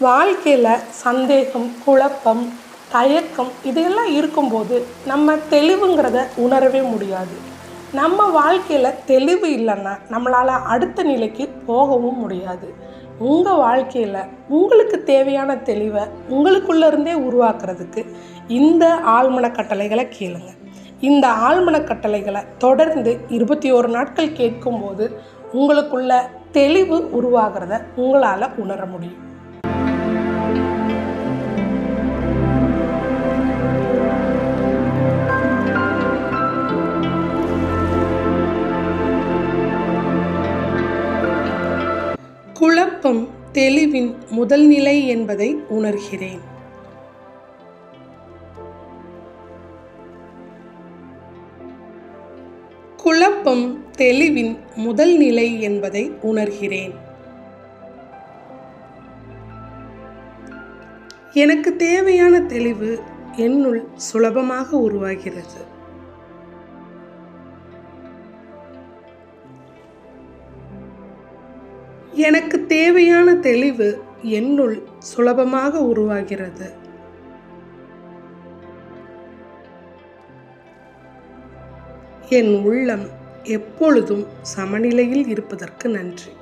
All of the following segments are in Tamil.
வாழ்க்கையில் சந்தேகம், குழப்பம், தயக்கம் இதையெல்லாம் இருக்கும்போது நம்ம தெளிவுங்கிறத உணரவே முடியாது. நம்ம வாழ்க்கையில் தெளிவு இல்லைன்னா நம்மளால் அடுத்த நிலைக்கு போகவும் முடியாது. உங்கள் வாழ்க்கையில் உங்களுக்கு தேவையான தெளிவை உங்களுக்குள்ளேருந்தே உருவாக்குறதுக்கு இந்த ஆழ்மன கட்டளைகளை கேளுங்க. இந்த ஆழ்மன கட்டளைகளை தொடர்ந்து 21 நாட்கள் கேட்கும்போது உங்களுக்குள்ள தெளிவு உருவாகிறத உங்களால் உணர முடியும். குழப்பம் தெளிவின் முதல் நிலை என்பதை உணர்கிறேன். குழப்பம் தெளிவின் முதல் நிலை என்பதை உணர்கிறேன். எனக்கு தேவையான தெளிவு என்னுள் சுலபமாக உருவாகிறது. எனக்கு தேவையான தெளிவு என்னுள் சுலபமாக உருவாகிறது. என் உள்ளம் எப்பொழுதும் சமநிலையில் இருப்பதற்கு நன்றி.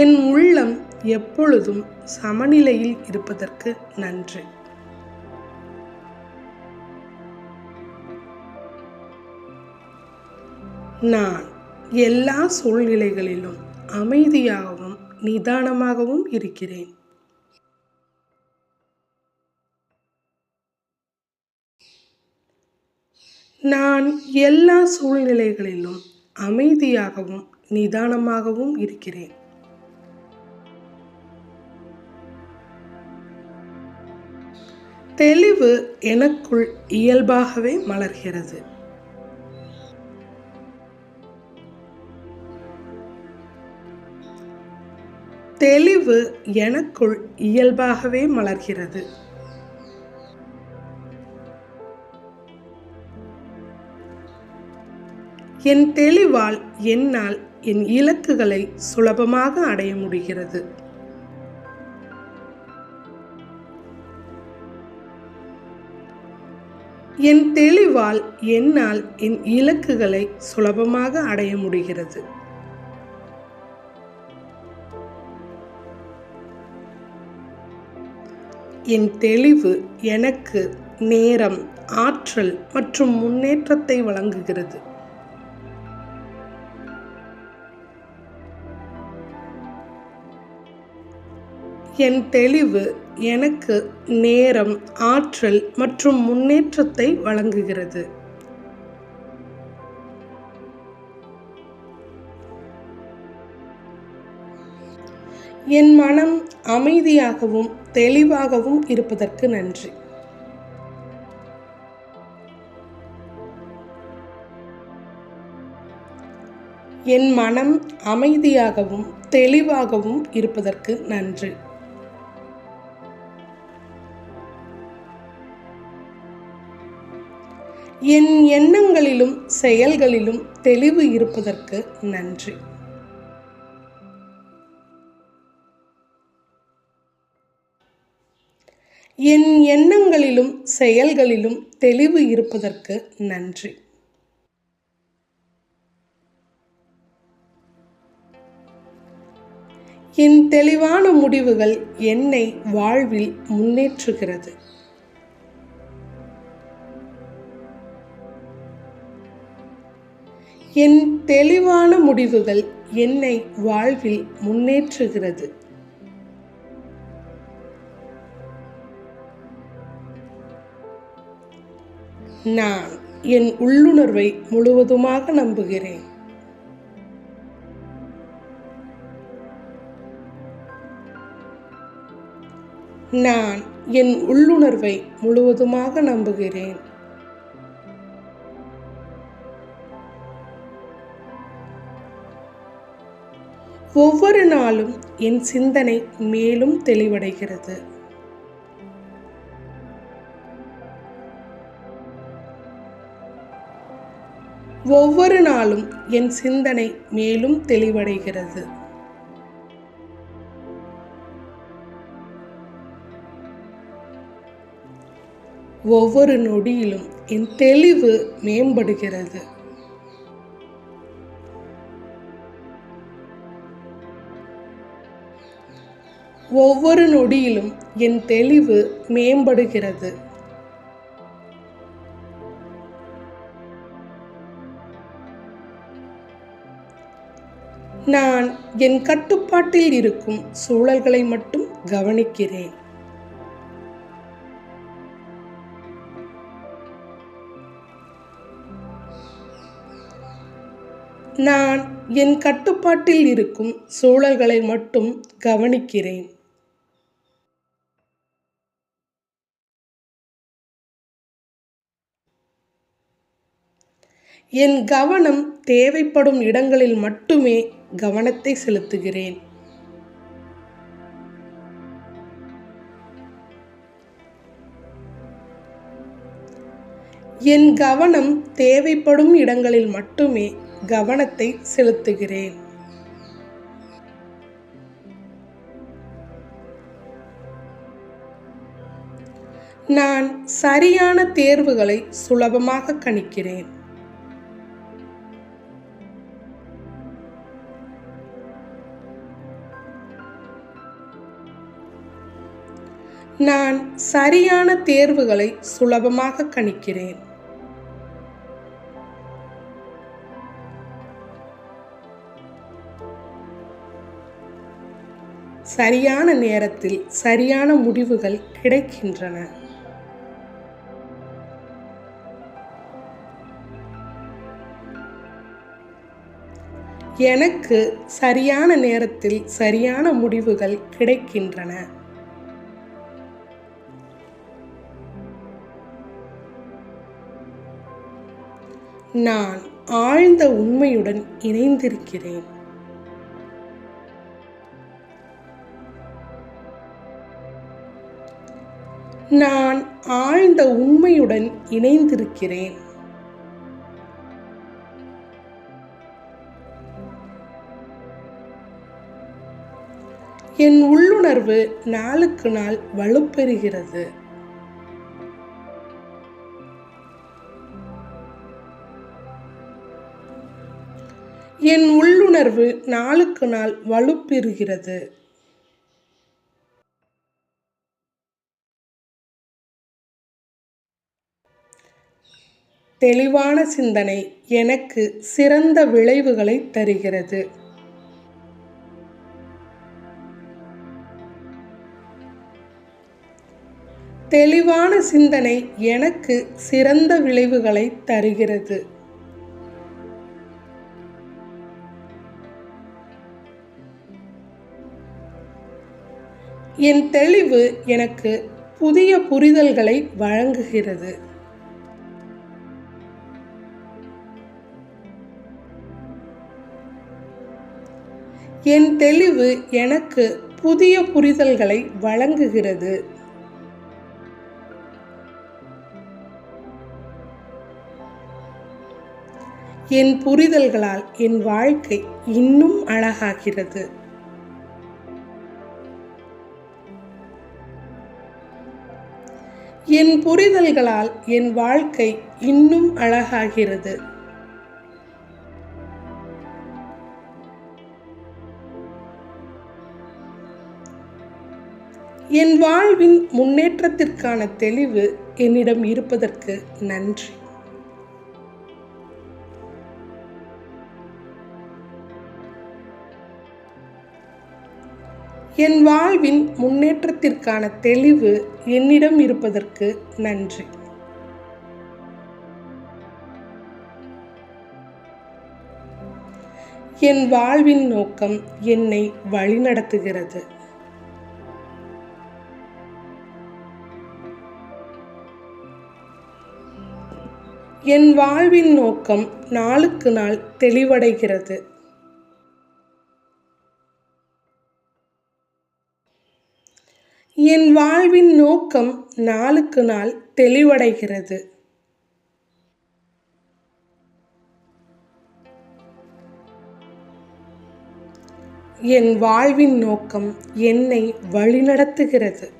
என் உள்ளம் எப்பொழுதும் சமநிலையில் இருப்பதற்கு நன்றி. நான் எல்லா சூழ்நிலைகளிலும் அமைதியாகவும் நிதானமாகவும் இருக்கிறேன். நான் எல்லா சூழ்நிலைகளிலும் அமைதியாகவும் நிதானமாகவும் இருக்கிறேன். தெளிவு எனக்குள் இயல்பாகவே மலர்கிறது. தெளிவு எனக்குள் இயல்பாகவே மலர்கிறது. என் தெளிவால் என்னால் என் இலக்குகளை சுலபமாக அடைய முடிகிறது. என் தெளிவால் என்னால் என் இலக்குகளை சுலபமாக அடைய முடிகிறது. என் தெளிவு எனக்கு நேரம், ஆற்றல் மற்றும் முன்னேற்றத்தை வழங்குகிறது. என் தெளிவு எனக்கு நேரம், ஆற்றல் மற்றும் முன்னேற்றத்தை வழங்குகிறது. என் மனம் அமைதியாகவும் தெளிவாகவும் இருப்பதற்கு நன்றி. என் மனம் அமைதியாகவும் தெளிவாகவும் இருப்பதற்கு நன்றி. என் எண்ணங்களிலும் செயல்களிலும் தெளிவு இருப்பதற்கு நன்றி. என் எண்ணங்களிலும் செயல்களிலும் தெளிவு இருப்பதற்கு நன்றி. என் தெளிவான முடிவுகள் என்னை வாழ்வில் முன்னேற்றுகிறது. என் தெளிவான முடிவுகள் என்னை வாழ்வில் முன்னேற்றுகிறது. நான் என் உள்ளுணர்வை முழுவதுமாக நம்புகிறேன். நான் என் உள்ளுணர்வை முழுவதுமாக நம்புகிறேன். ஒவ்வொரு நாளும் என் சிந்தனை மேலும் தெளிவடைகிறது. ஒவ்வொரு நாளும் என் சிந்தனை மேலும் தெளிவடைகிறது. ஒவ்வொரு நொடியிலும் என் தெளிவு மேம்படுகிறது. ஒவ்வொரு நொடியிலும் என் தெளிவு மேம்படுகிறது. நான் என் கட்டுப்பாட்டில் இருக்கும் சூழல்களை மட்டும் கவனிக்கிறேன். நான் என் கட்டுப்பாட்டில் இருக்கும் சூழல்களை மட்டும் கவனிக்கிறேன். என் கவனம் தேவைப்படும் இடங்களில் மட்டுமே கவனத்தை செலுத்துகிறேன். என் கவனம் தேவைப்படும் இடங்களில் மட்டுமே கவனத்தை செலுத்துகிறேன். நான் சரியான தேர்வுகளை சுலபமாக கணிக்கிறேன். நான் சரியான தேர்வுகளை சுலபமாக கணிக்கிறேன். சரியான நேரத்தில் சரியான முடிவுகள் கிடைக்கின்றன. எனக்கு சரியான நேரத்தில் சரியான முடிவுகள் கிடைக்கின்றன. நான் ஆழ்ந்த உண்மையுடன் இணைந்திருக்கிறேன். நான் ஆழ்ந்த உண்மையுடன் இணைந்திருக்கிறேன். என் உள்ளுணர்வு நாளுக்கு நாள் வலுப்பெறுகிறது. என் உள்ளுணர்வு நாளுக்கு நாள் வலுப்பெறுகிறது. தெளிவான சிந்தனை எனக்கு சிறந்த விளைவுகளை தருகிறது. தெளிவான சிந்தனை எனக்கு சிறந்த விளைவுகளை தருகிறது. என் தெளிவு எனக்கு புதிய புரிதல்களை வழங்குகிறது. என் தெளிவு எனக்கு புதிய புரிதல்களை வழங்குகிறது. என் புரிதல்களால் என் வாழ்க்கை இன்னும் அழகாகிறது. என் புரிதல்களால் என் வாழ்க்கை இன்னும் அழகாகிறது. என் வாழ்வின் முன்னேற்றத்திற்கான தெளிவு என்னிடம் இருப்பதற்கு நன்றி. என் வாழ்வின் முன்னேற்றத்திற்கான தெளிவு என்னிடம் இருப்பதற்கு நன்றி. என் வாழ்வின் நோக்கம் என்னை வழிநடத்துகிறது. என் வாழ்வின் நோக்கம் நாளுக்கு நாள் தெளிவடைகிறது. என் வாழ்வின் நோக்கம் நாளுக்கு நாள் தெளிவடைகிறது. என் வாழ்வின் நோக்கம் என்னை வழிநடத்துகிறது.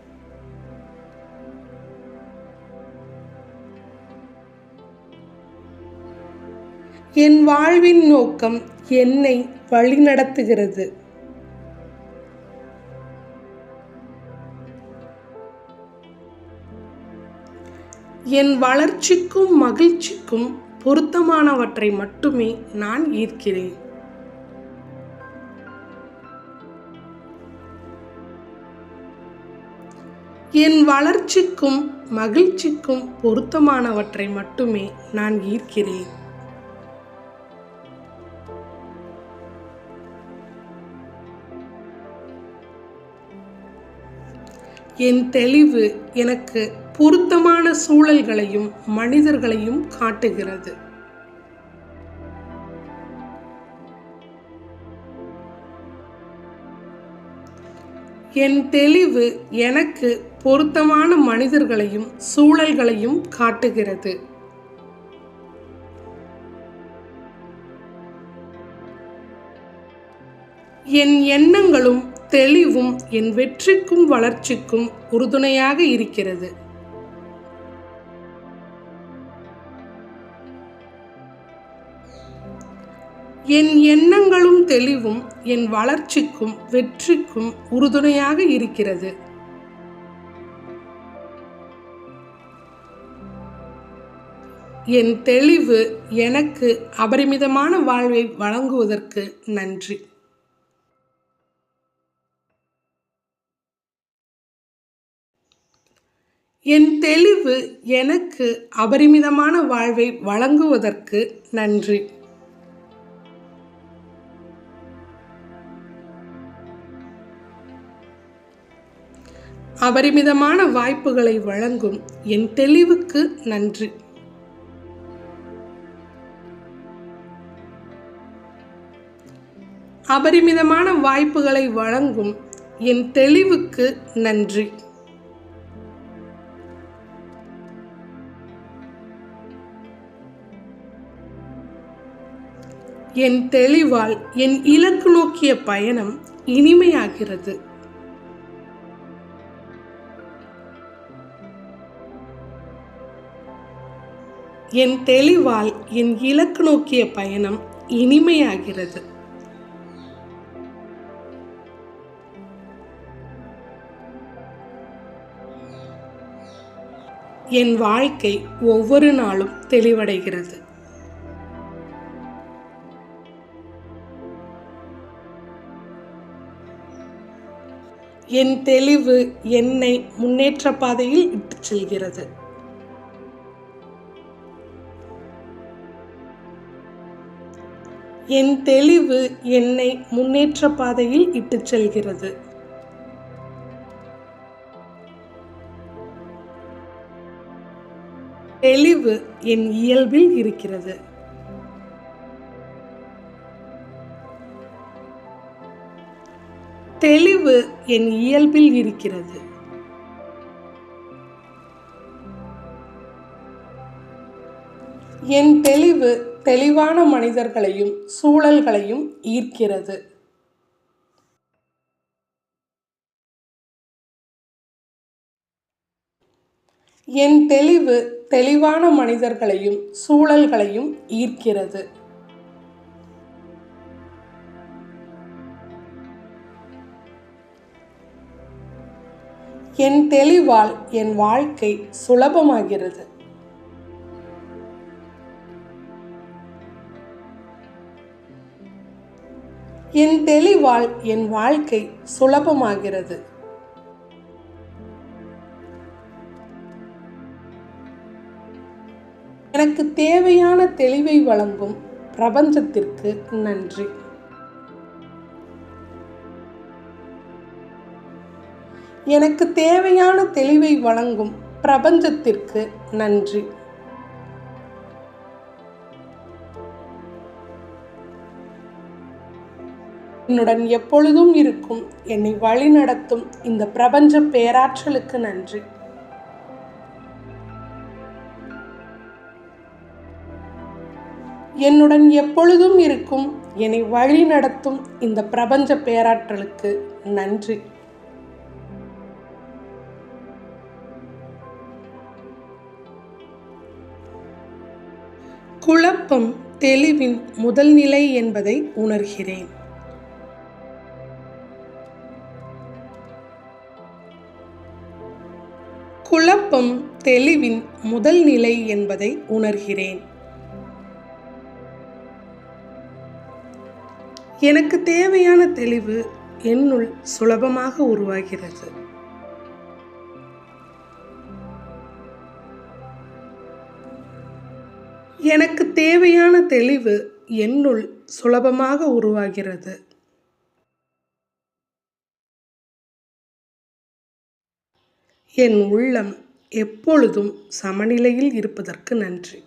என் வாழ்வின் நோக்கம் என்னை வழிநடத்துகிறது. என் வளர்ச்சிக்கும் மகிழ்ச்சிக்கும் பொருத்தமானவற்றை மட்டுமே நான் ஈர்க்கிறேன். என் வளர்ச்சிக்கும் மகிழ்ச்சிக்கும் பொருத்தமானவற்றை மட்டுமே நான் ஈர்க்கிறேன். என் தெளிவு எனக்கு பொருத்தமான சூழல்களையும் மனிதர்களையும் காட்டுகிறது. என் தெளிவு எனக்கு பொருத்தமான மனிதர்களையும் சூழல்களையும் காட்டுகிறது. என் எண்ணங்களும் தெளிவும் என் வெற்றிக்கும் வளர்ச்சிக்கும் உறுதுணையாக இருக்கிறது. என் எண்ணங்களும் தெளிவும் என் வளர்ச்சிக்கும் வெற்றிக்கும் உறுதுணையாக இருக்கிறது. என் தெளிவு எனக்கு அபரிமிதமான வாழ்வை வழங்குவதற்கு நன்றி. என் தெளிவு எனக்கு அபரிமிதமான வாழ்வை வழங்குவதற்கு நன்றி. அபரிமிதமான வாய்ப்புகளை வழங்கும் என் தெளிவுக்கு நன்றி. அபரிமிதமான வாய்ப்புகளை வழங்கும் என் தெளிவுக்கு நன்றி. என் தெளிவால் என் இலக்கு நோக்கிய பயணம் இனிமையாகிறது. என் தெளிவால் என் இலக்கு நோக்கிய பயணம் இனிமையாகிறது. என் வாழ்க்கை ஒவ்வொரு நாளும் தெளிவடைகிறது. என் தெளிவு என்னை முன்னேற்ற பாதையில் இட்டுச் செல்கிறது. என் தெளிவு என்னை முன்னேற்ற பாதையில் இட்டுச் செல்கிறது. தெளிவு என் இயல்பில் இருக்கிறது. தெளிவு என் இயல்பில் இருக்கிறது. என் தெளிவு தெளிவான மனிதர்களையும் சூழல்களையும் ஈர்க்கிறது. என் தெளிவு தெளிவான மனிதர்களையும் சூழல்களையும் ஈர்க்கிறது. என் தெளிவால் என் வாழ்க்கை சுலபமாகிறது. என் தெளிவால் என் வாழ்க்கை சுலபமாகிறது. எனக்கு தேவையான தெளிவை வழங்கும் பிரபஞ்சத்திற்கு நன்றி. எனக்கு தேவையான தெளிவை வழங்கும் பிரபஞ்சத்திற்கு நன்றி. என்னுடன் எப்பொழுதும் இருக்கும் என்னை வழிநடத்தும் இந்த பிரபஞ்ச பேராற்றலுக்கு நன்றி. என்னுடன் எப்பொழுதும் இருக்கும், என்னை வழி நடத்தும் இந்த பிரபஞ்ச பேராற்றலுக்கு நன்றி. குழப்பம் தெளிவின் முதல் நிலை என்பதை உணர்கிறேன். குழப்பம் தெளிவின் முதல் நிலை என்பதை உணர்கிறேன். எனக்கு தேவையான தெளிவு என்னுள் சுலபமாக உருவாகிறது. எனக்கு தேவையான தெளிவு என்னுள் சுலபமாக உருவாகிறது. என் உள்ளம் எப்பொழுதும் சமநிலையில் இருப்பதற்கு நன்றி.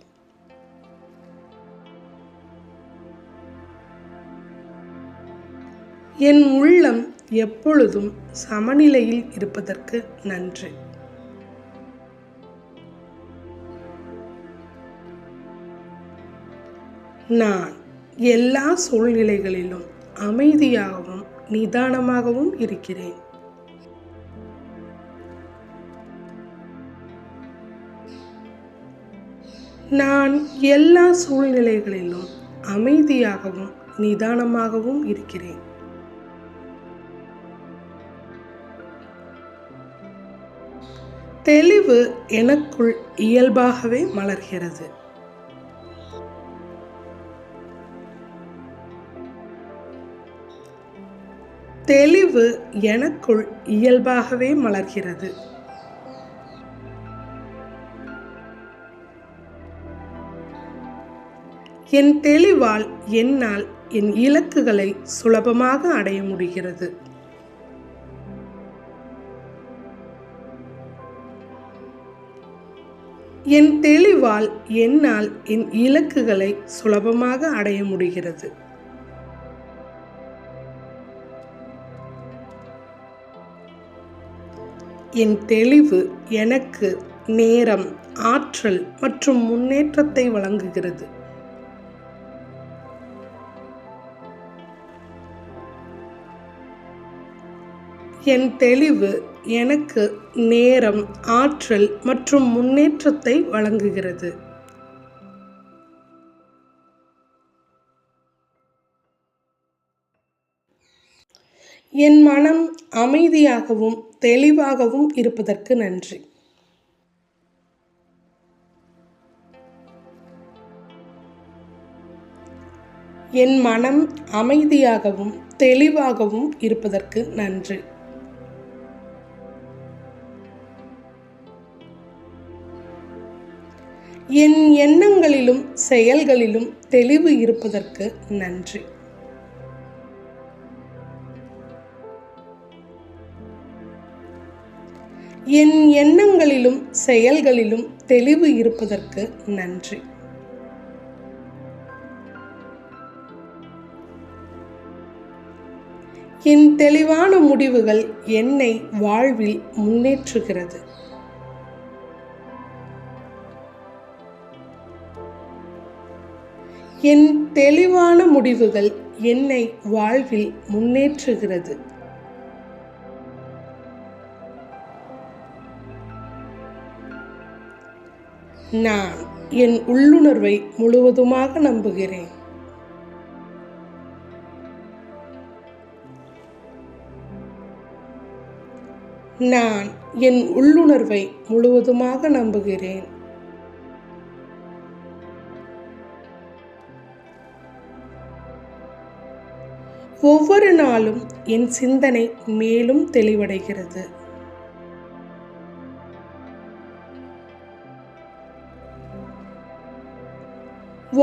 என் உள்ளம் எப்பொழுதும் சமநிலையில் இருப்பதற்கு நன்றி. நான் எல்லா சூழ்நிலைகளிலும் அமைதியாகவும் நிதானமாகவும் இருக்கிறேன். நான் எல்லா சூழ்நிலைகளிலும் அமைதியாகவும் நிதானமாகவும் இருக்கிறேன். தெளிவு எனக்குள் இயல்பாகவே மலர்கிறது. தெளிவு எனக்குள் இயல்பாகவே மலர்கிறது. என் தெளிவால் என்னால் என் இலக்குகளை சுலபமாக அடைய முடிகிறது. என் தெளிவால் என்னால் என் இலக்குகளை சுலபமாக அடைய முடிகிறது. என் தெளிவு எனக்கு நேரம், ஆற்றல் மற்றும் முன்னேற்றத்தை வழங்குகிறது. என் தெளிவு எனக்கு நேரம், ஆற்றல் மற்றும் முன்னேற்றத்தை வழங்குகிறது. என் மனம் அமைதியாகவும் தெளிவாகவும் இருப்பதற்கு நன்றி. என் மனம் அமைதியாகவும் தெளிவாகவும் இருப்பதற்கு நன்றி. என் எண்ணங்களிலும் செயல்களிலும் தெளிவு இருப்பதற்கு நன்றி. என் எண்ணங்களிலும் செயல்களிலும் தெளிவு இருப்பதற்கு நன்றி. என் தெளிவான முடிவுகள் என்னை வாழ்வில் முன்னேற்றுகிறது. என் தெளிவான முடிவுகள் என்னை வாழ்வில் முன்னேற்றுகிறது. நான் என் உள்ளுணர்வை முழுவதுமாக நம்புகிறேன். நான் என் உள்ளுணர்வை முழுவதுமாக நம்புகிறேன். ஒவ்வொரு நாளும் என் சிந்தனை மேலும் தெளிவடைகிறது.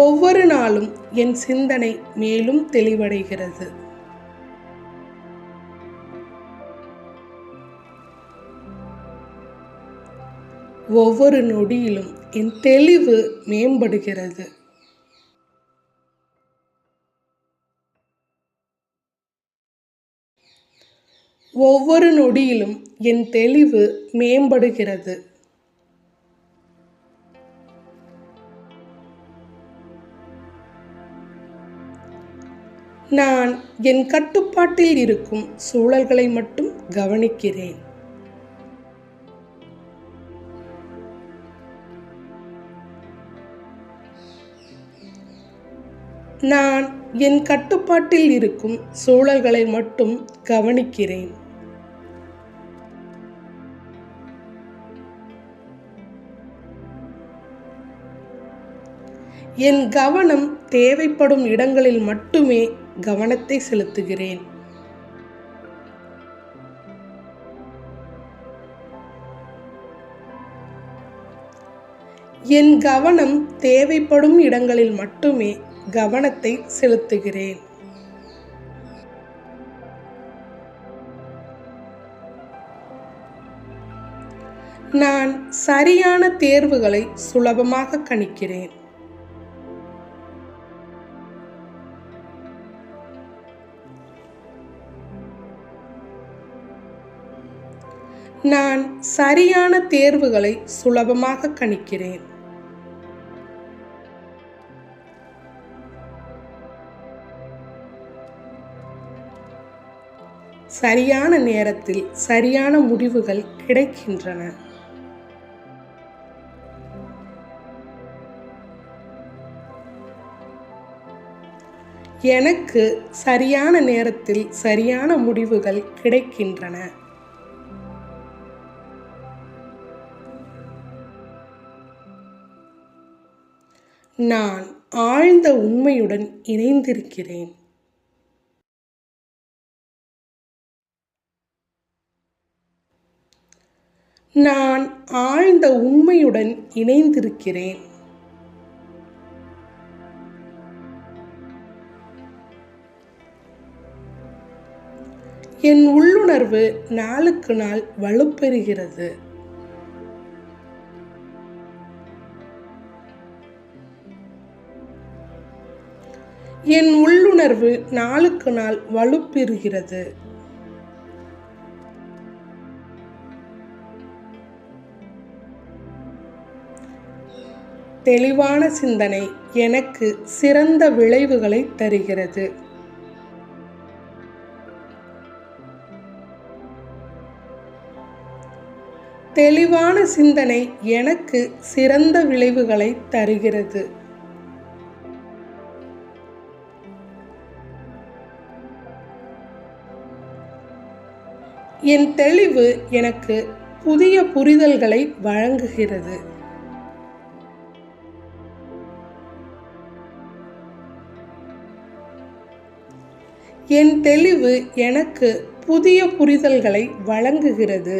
ஒவ்வொரு நாளும் என் சிந்தனை மேலும் தெளிவடைகிறது. ஒவ்வொரு நொடியிலும் என் தெளிவு மேம்படுகிறது. ஒவ்வொரு நொடியிலும் என் தெளிவு மேம்படுகிறது. நான் என் கட்டுப்பாட்டில் இருக்கும் சூழல்களை மட்டும் கவனிக்கிறேன். நான் என் கட்டுப்பாட்டில் இருக்கும் சூழல்களை மட்டும் கவனிக்கிறேன். என் கவனம் தேவைப்படும் இடங்களில் மட்டுமே கவனத்தை செலுத்துகிறேன். என் கவனம் தேவைப்படும் இடங்களில் மட்டுமே கவனத்தை செலுத்துகிறேன். நான் சரியான தேர்வுகளை சுலபமாக கணிக்கிறேன். நான் சரியான தேர்வுகளை சுலபமாக கணிக்கிறேன். சரியான நேரத்தில் சரியான முடிவுகள் கிடைக்கின்றன. எனக்கு சரியான நேரத்தில் சரியான முடிவுகள் கிடைக்கின்றன. நான் ஆழ்ந்த உண்மையுடன் இணைந்திருக்கிறேன். நான் ஆழ்ந்த உண்மையுடன் இணைந்திருக்கிறேன். என் உள்ளுணர்வு நாளுக்கு நாள் வலுப்பெறுகிறது. என் உள்ளுணர்வு நாளுக்கு நாள் வலுப்பெறுகிறது. தெளிவான சிந்தனை எனக்கு சிறந்த விளைவுகளை தருகிறது. தெளிவான சிந்தனை எனக்கு சிறந்த விளைவுகளை தருகிறது. என் தெளிவு எனக்கு புதிய புரிதல்களை வழங்குகிறது. என் தெளிவு எனக்கு புதிய புரிதல்களை வழங்குகிறது.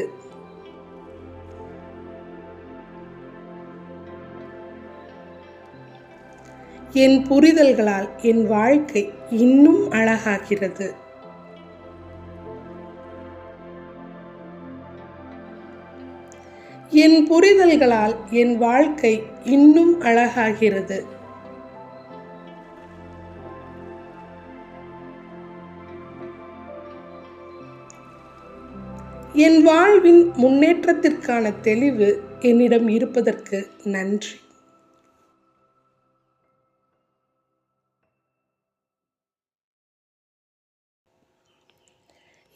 என் புரிதல்களால் என் வாழ்க்கை இன்னும் அழகாகிறது. என் புரிதல்களால் என் வாழ்க்கை இன்னும் அழகாகிறது. என் வாழ்வின் முன்னேற்றத்திற்கான தெளிவு என்னிடம் இருப்பதற்கு நன்றி.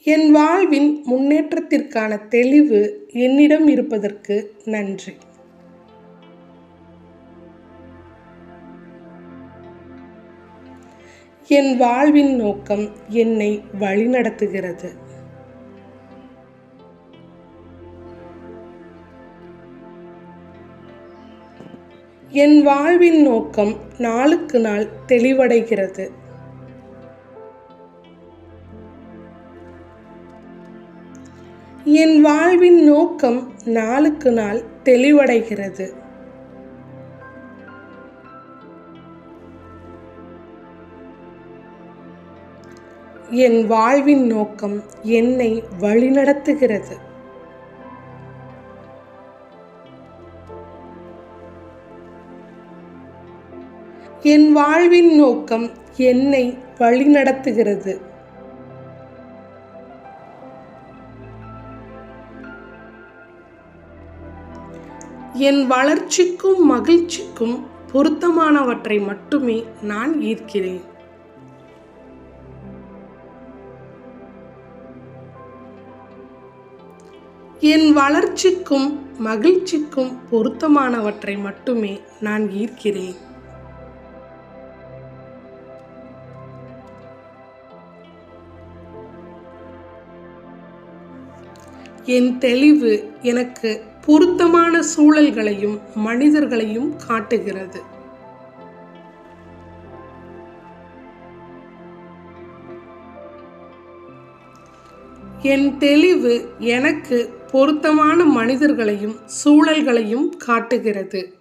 என் வாழ்வின் முன்னேற்றத்திற்கான தெளிவு என்னிடம் இருப்பதற்கு நன்றி. என் வாழ்வின் நோக்கம் என்னை வழிநடத்துகிறது. என் வாழ்வின் நோக்கம் நாளுக்கு நாள் தெளிவடைகிறது. என் வாழ்வின் நோக்கம் நாளுக்கு நாள் தெளிவடைகிறது. என் வாழ்வின் நோக்கம் என்னை வழிநடத்துகிறது. என் வாழ்வின் நோக்கம் என்னை வழிநடத்துகிறது. என் வளர்ச்சிக்கும் மகிழ்ச்சிக்கும் பொருத்தமானவற்றை மட்டுமே நான் ஈர்க்கிறேன். என் வளர்ச்சிக்கும் மகிழ்ச்சிக்கும் பொருத்தமானவற்றை மட்டுமே நான் ஈர்க்கிறேன். என் தெளிவு எனக்கு பொருத்தமான சூழல்களையும் மனிதர்களையும் காட்டுகிறது. என் தெளிவு எனக்கு பொருத்தமான மனிதர்களையும் சூழல்களையும் காட்டுகிறது.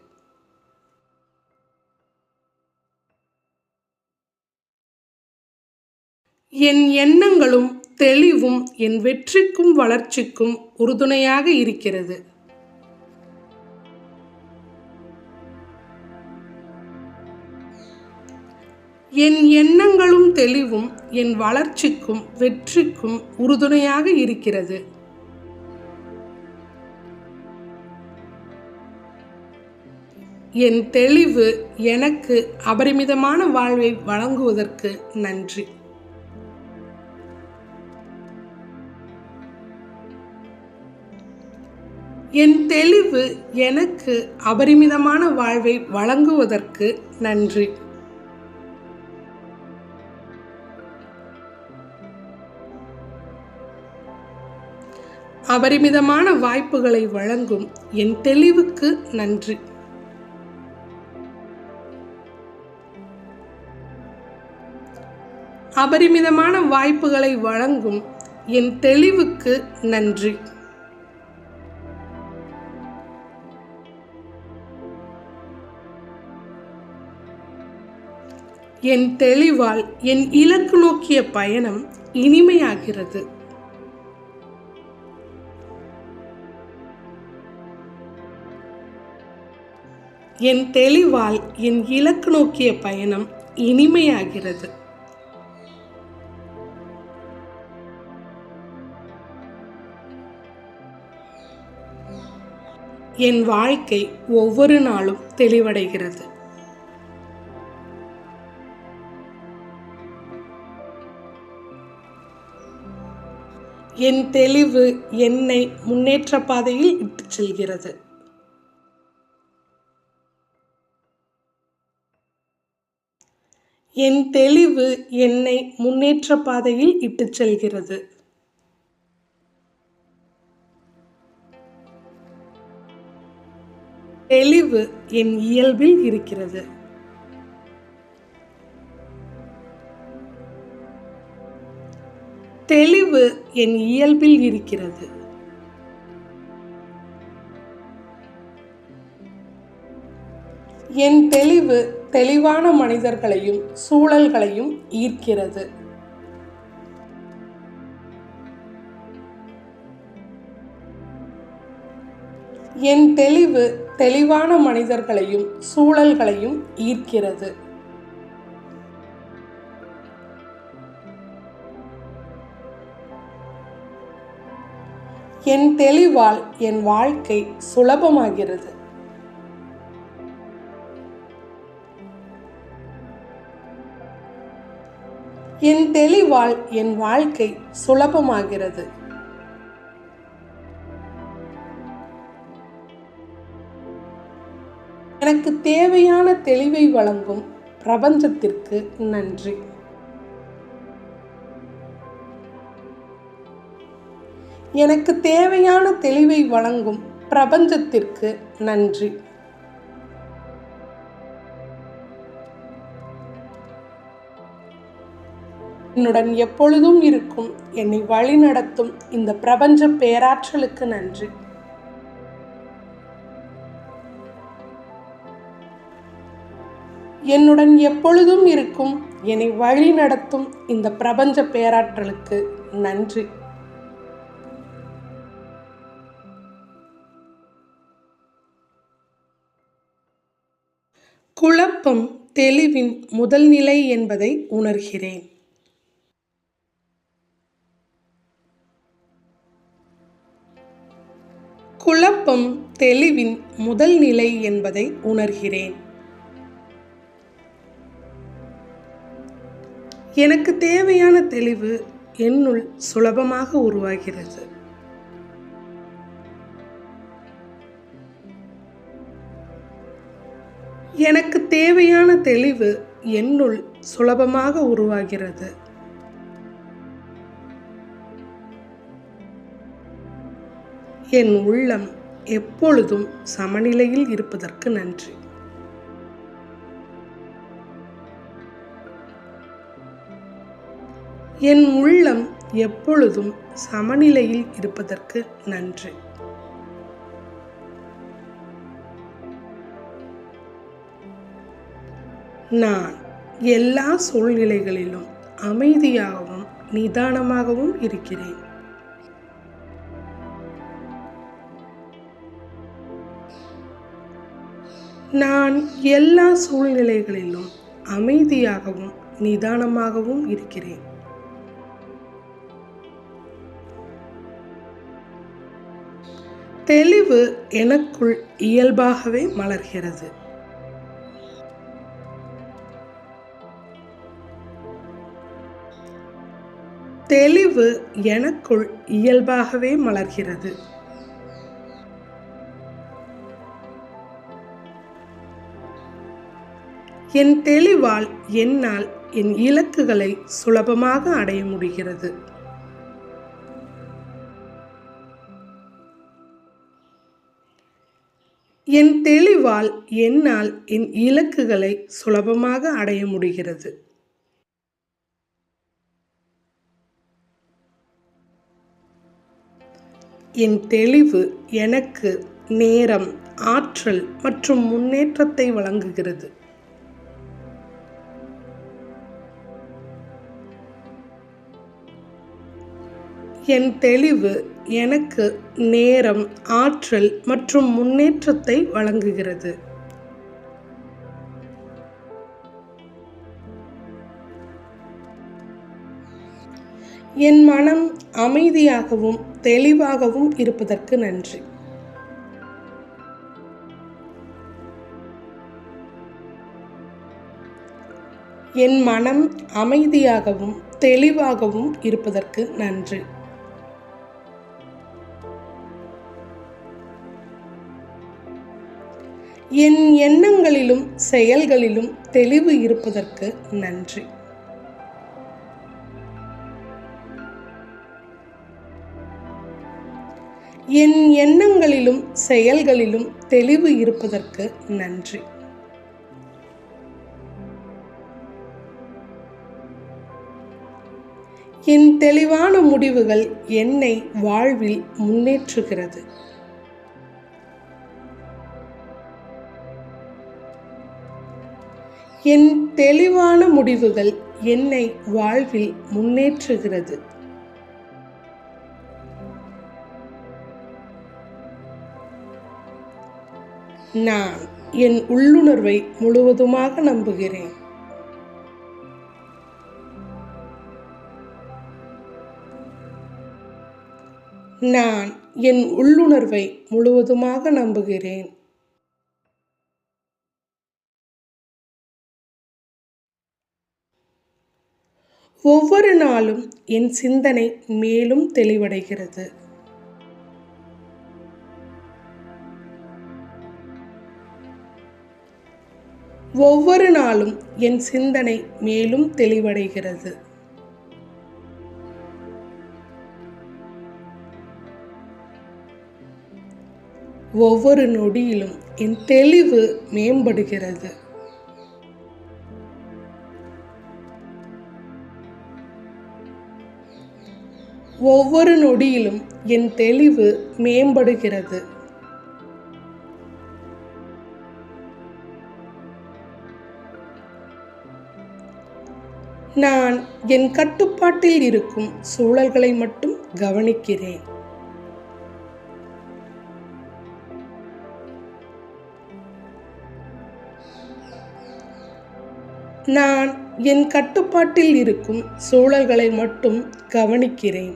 என் எண்ணங்களும் தெளிவும் என் வெற்றிக்கும் வளர்ச்சிக்கும் உறுதுணையாக இருக்கிறது. என் எண்ணங்களும் தெளிவும் என் வளர்ச்சிக்கும் வெற்றிக்கும் உறுதுணையாக இருக்கிறது. என் தெளிவு எனக்கு அபரிமிதமான வாழ்வை வழங்குவதற்கு நன்றி. என் தெளிவு எனக்கு அபரிமிதமான வாழ்வை வழங்குவதற்கு நன்றி. அபரிமிதமான வாய்ப்புகளை வழங்கும் என் தெளிவுக்கு நன்றி. அபரிமிதமான வாய்ப்புகளை வழங்கும் என் தெளிவுக்கு நன்றி. என் தெளிவால் என் இலக்கு நோக்கிய பயணம் இனிமையாகிறது. என் தெளிவால் என் இலக்கு நோக்கிய பயணம் இனிமையாகிறது. என் வாழ்க்கை ஒவ்வொரு நாளும் தெளிவடைகிறது. என் தெளிவு என்னை முன்னேற்ற பாதையில் இட்டுச் செல்கிறது. என் தெளிவு என்னை முன்னேற்ற பாதையில் இட்டுச் செல்கிறது. தெளிவு என் இயல்பில் இருக்கிறது. தெளிவு என் இயல்பில் இருக்கிறது. என் தெளிவு தெளிவான மனிதர்களையும் சூழல்களையும் ஈர்க்கிறது. என் தெளிவு தெளிவான மனிதர்களையும் சூழல்களையும் ஈர்க்கிறது. என் தெளிவால் என் வாழ்க்கை சுலபமாகிறது. என் தெளிவால் என் வாழ்க்கை சுலபமாகிறது. எனக்கு தேவையான தெளிவை வழங்கும் பிரபஞ்சத்திற்கு நன்றி. எனக்கு தேவையான தெளிவை வழங்கும் பிரபஞ்சத்திற்கு நன்றி. என்னுடன் எப்பொழுதும் இருக்கும் என்னை வழிநடத்தும் இந்த பிரபஞ்ச பேராற்றலுக்கு நன்றி. என்னுடன் எப்பொழுதும் இருக்கும் என்னை வழி நடத்தும் இந்த பிரபஞ்ச பேராற்றலுக்கு நன்றி. குழப்பம் தெளிவின் முதல் நிலை என்பதை உணர்கிறேன். குழப்பம் தெளிவின் முதல் நிலை என்பதை உணர்கிறேன். எனக்கு தேவையான தெளிவு என்னுள் சுலபமாக உருவாகிறது. எனக்கு தேவையான தெளிவு என்னுள் சுலபமாக உருவாகிறது. என் உள்ளம் எப்பொழுதும் சமநிலையில் இருப்பதற்கு நன்றி. என் உள்ளம் எப்பொழுதும் சமநிலையில் இருப்பதற்கு நன்றி. நான் எல்லா சூழ்நிலைகளிலும் அமைதியாகவும் நிதானமாகவும் இருக்கிறேன். நான் எல்லா சூழ்நிலைகளிலும் அமைதியாகவும் நிதானமாகவும் இருக்கிறேன். தெளிவு எனக்குள் இயல்பாகவே மலர்கிறது. தெளிவு எனக்குள் இயல்பாகவே மலர்கிறது. என் தெளிவால் என்னால் என் இலக்குகளை சுலபமாக அடைய முடிகிறது. என் தெளிவால் என்னால் என் இலக்குகளை சுலபமாக அடைய முடிகிறது. என் தெளிவு எனக்கு நேரம், ஆற்றல் மற்றும் முன்னேற்றத்தை வழங்குகிறது. என் தெளிவு எனக்கு நேரம், ஆற்றல் மற்றும் முன்னேற்றத்தை வழங்குகிறது. என் மனம் அமைதியாகவும் தெளிவாகவும் இருப்பதற்கு நன்றி. என் மனம் அமைதியாகவும் தெளிவாகவும் இருப்பதற்கு நன்றி. என் எண்ணங்களிலும் செயல்களிலும் தெளிவு இருப்பதற்கு நன்றி. என் எண்ணங்களிலும் செயல்களிலும் தெளிவு இருப்பதற்கு நன்றி. என் தெளிவான முடிவுகள் என்னை வாழ்வில் முன்னேற்றுகிறது. என் தெளிவான முடிவுகள் என்னை வாழ்வில் முன்னேற்றுகிறது. நான் என் உள்ளுணர்வை முழுவதுமாக நம்புகிறேன். நான் என் உள்ளுணர்வை முழுவதுமாக நம்புகிறேன். ஒவ்வொரு நாளும் என் சிந்தனை மேலும் தெளிவடைகிறது. ஒவ்வொரு நாளும் என் சிந்தனை மேலும் தெளிவடைகிறது. ஒவ்வொரு நொடியிலும் என் தெளிவு மேம்படுகிறது. ஒவ்வொரு நொடியிலும் என் தெளிவு மேம்படுகிறது. நான் என் கட்டுப்பாட்டில் இருக்கும் சூழல்களை மட்டும் கவனிக்கிறேன். நான் என் கட்டுப்பாட்டில் இருக்கும் சூழல்களை மட்டும் கவனிக்கிறேன்.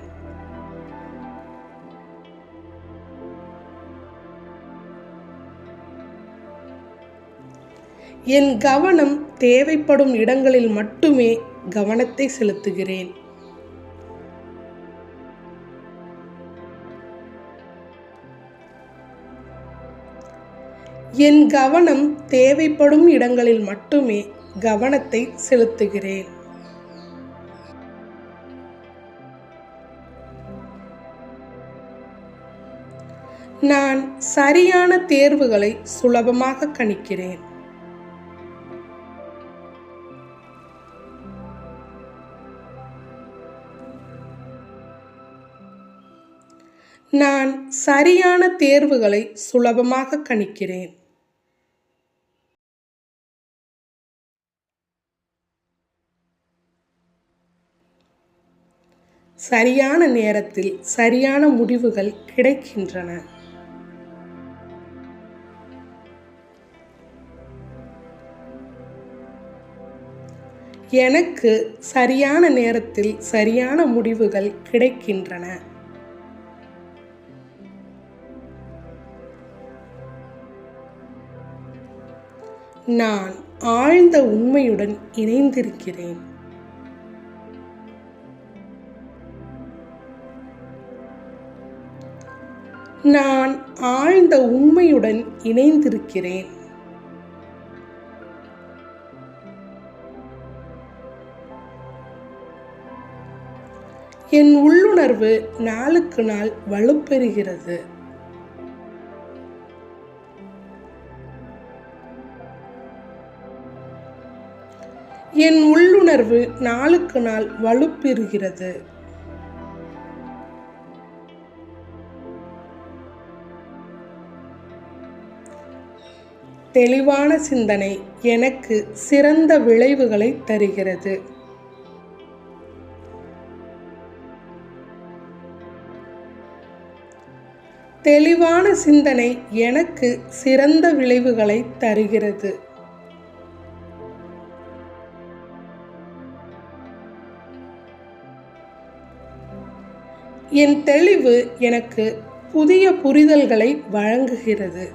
என் கவனம் தேவைப்படும் இடங்களில் மட்டுமே கவனத்தை செலுத்துகிறேன். என் கவனம் தேவைப்படும் இடங்களில் மட்டுமே கவனத்தை செலுத்துகிறேன். நான் சரியான தேர்வுகளை சுலபமாக கணிக்கிறேன். நான் சரியான தேர்வுகளை சுலபமாக கணிக்கிறேன். சரியான நேரத்தில் சரியான முடிவுகள் கிடைக்கின்றன. எனக்கு சரியான நேரத்தில் சரியான முடிவுகள் கிடைக்கின்றன. நான் ஆழ்ந்த உண்மையுடன் இணைந்திருக்கிறேன். நான் ஆழ்ந்த உண்மையுடன் இணைந்திருக்கிறேன். என் உள்ளுணர்வு நாளுக்கு நாள் வலுப்பெறுகிறது. என் உள்ளுணர்வு நாளுக்கு நாள் வலுப்பெறுகிறது. தெளிவான சிந்தனை எனக்கு சிறந்த விளைவுகளை தருகிறது. தெளிவான சிந்தனை எனக்கு சிறந்த விளைவுகளை தருகிறது. என் தெளிவு எனக்கு புதிய புரிதல்களை வழங்குகிறது.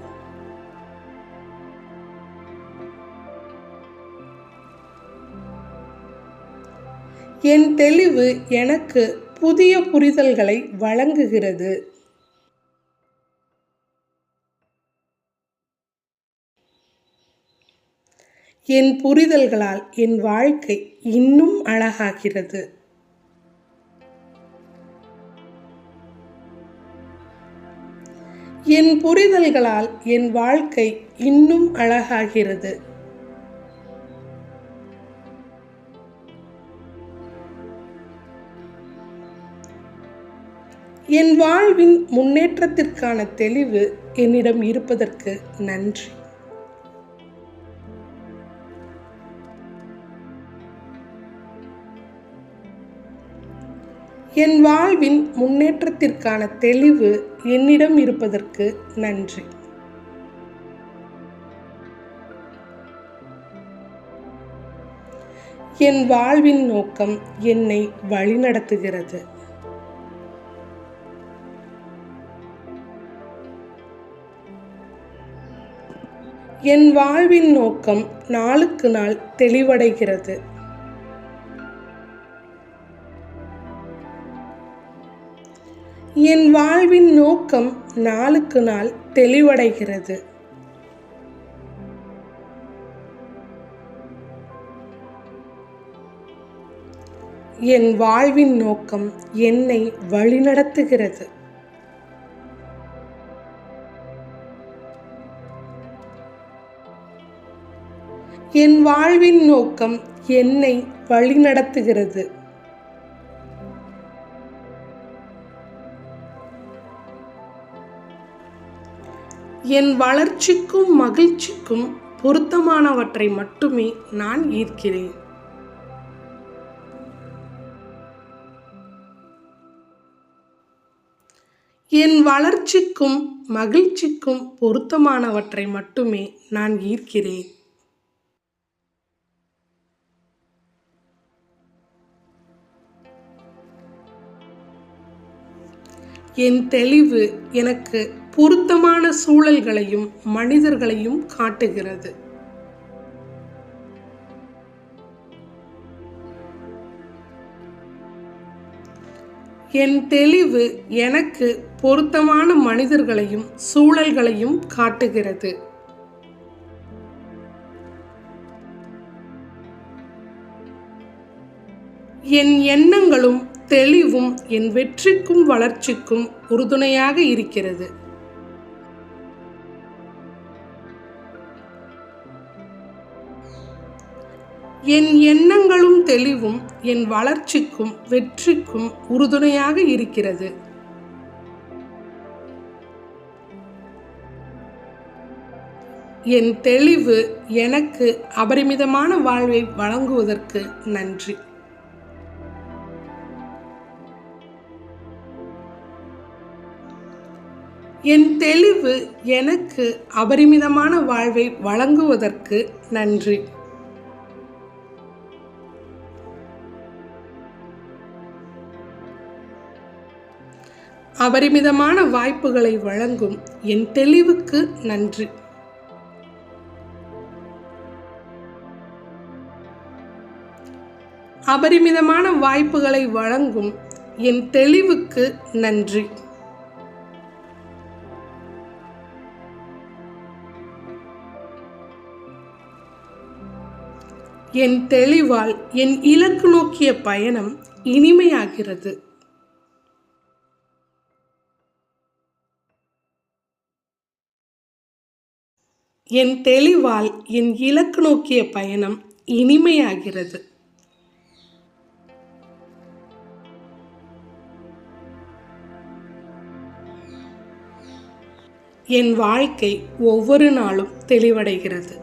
என் தெளிவு எனக்கு புதிய புரிதல்களை வழங்குகிறது. என் புரிதல்களால் என் வாழ்க்கை இன்னும் அழகாகிறது. என் புரிதல்களால் என் வாழ்க்கை இன்னும் அழகாகிறது. என் வாழ்வின் முன்னேற்றத்திற்கான தெளிவு என்னிடம் இருப்பதற்கு நன்றி. என் வாழ்வின் முன்னேற்றத்திற்கான தெளிவு என்னிடம் இருப்பதற்கு நன்றி. என் வாழ்வின் நோக்கம் என்னை வழிநடத்துகிறது. என் வாழ்வின் நோக்கம் நாளுக்கு நாள் தெளிவடைகிறது. என் வாழ்வின் நோக்கம் நாளுக்கு நாள் தெளிவடைகிறது. என் வாழ்வின் நோக்கம் என்னை வழிநடத்துகிறது. என் வாழ்வின் நோக்கம் என்னை வழிநடத்துகிறது. என் வளர்ச்சிக்கும் மகிழ்ச்சிக்கும் பொருத்தமானவற்றை மட்டுமே நான் ஈர்க்கிறேன். என் வளர்ச்சிக்கும் மகிழ்ச்சிக்கும் பொருத்தமானவற்றை மட்டுமே நான் ஈர்க்கிறேன். என் தெளிவு எனக்கு பொருத்தமான சூழல்களையும் மனிதர்களையும் காட்டுகிறது. என் தெளிவு எனக்கு பொருத்தமான மனிதர்களையும் சூழல்களையும் காட்டுகிறது. என் எண்ணங்களும் தெளிவும் என் வெற்றிக்கும் வளர்ச்சிக்கும் உறுதுணையாக இருக்கிறது. என் எண்ணங்களும் தெளிவும் என் வளர்ச்சிக்கும் வெற்றிக்கும் உறுதுணையாக இருக்கிறது. என் தெளிவு எனக்கு அபரிமிதமான வாழ்வை வழங்குவதற்கு நன்றி. என் தெளிவு எனக்கு அபரிமிதமான வாழ்வை வழங்குவதற்கு நன்றி. அபரிமிதமான வாய்ப்புகளை வழங்கும் என் தெளிவுக்கு நன்றி. அபரிமிதமான வாய்ப்புகளை வழங்கும் என் தெளிவுக்கு நன்றி. என் தெளிவால் என் இலக்கு நோக்கிய பயணம் இனிமையாகிறது. என் தெளிவால் என் இலக்கு நோக்கிய பயணம் இனிமையாகிறது. என் வாழ்க்கை ஒவ்வொரு நாளும் தெளிவடைகிறது.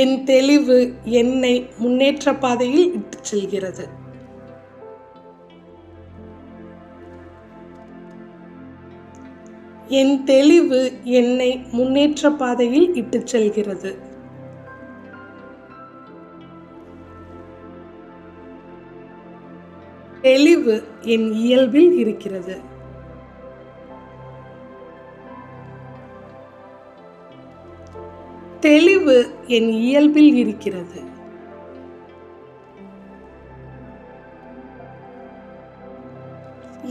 என் தெளிவு என்னை முன்னேற்ற பாதையில் இட்டுச் செல்கிறது. என் தெளிவு என்னை முன்னேற்ற பாதையில் இட்டுச் செல்கிறது. தெளிவு என் இயல்பில் இருக்கிறது. தெளிவு என் இயல்பில் இருக்கிறது.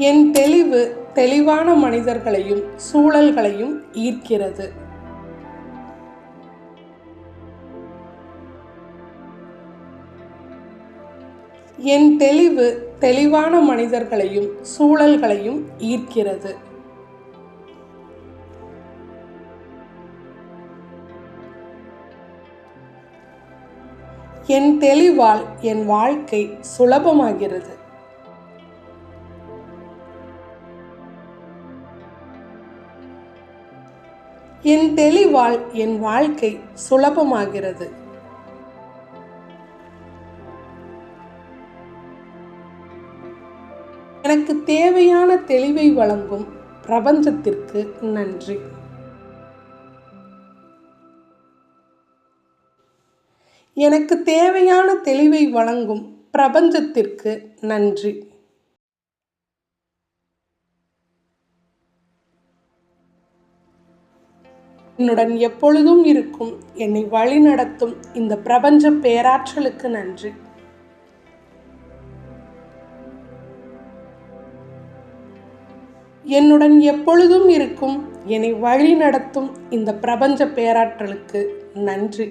என் தெளிவு தெளிவான மனிதர்களையும் சூழல்களையும் ஈர்க்கிறது. என் தெளிவு தெளிவான மனிதர்களையும் சூழல்களையும் ஈர்க்கிறது. என் தெளிவால் என் வாழ்க்கை சுலபமாகிறது. என் தெளிவால் என் வாழ்க்கை சுலபமாகிறது. எனக்கு தேவையான தெளிவை வழங்கும் பிரபஞ்சத்திற்கு நன்றி. எனக்கு தேவையான தெளிவை வழங்கும் பிரபஞ்சத்திற்கு நன்றி. என்னுடன் எப்பொழுதும் இருக்கும் என்னை வழிநடத்தும் இந்த பிரபஞ்ச பேராற்றலுக்கு நன்றி. என்னுடன் எப்பொழுதும் இருக்கும் என்னை வழி நடத்தும் இந்த பிரபஞ்ச பேராற்றலுக்கு நன்றி.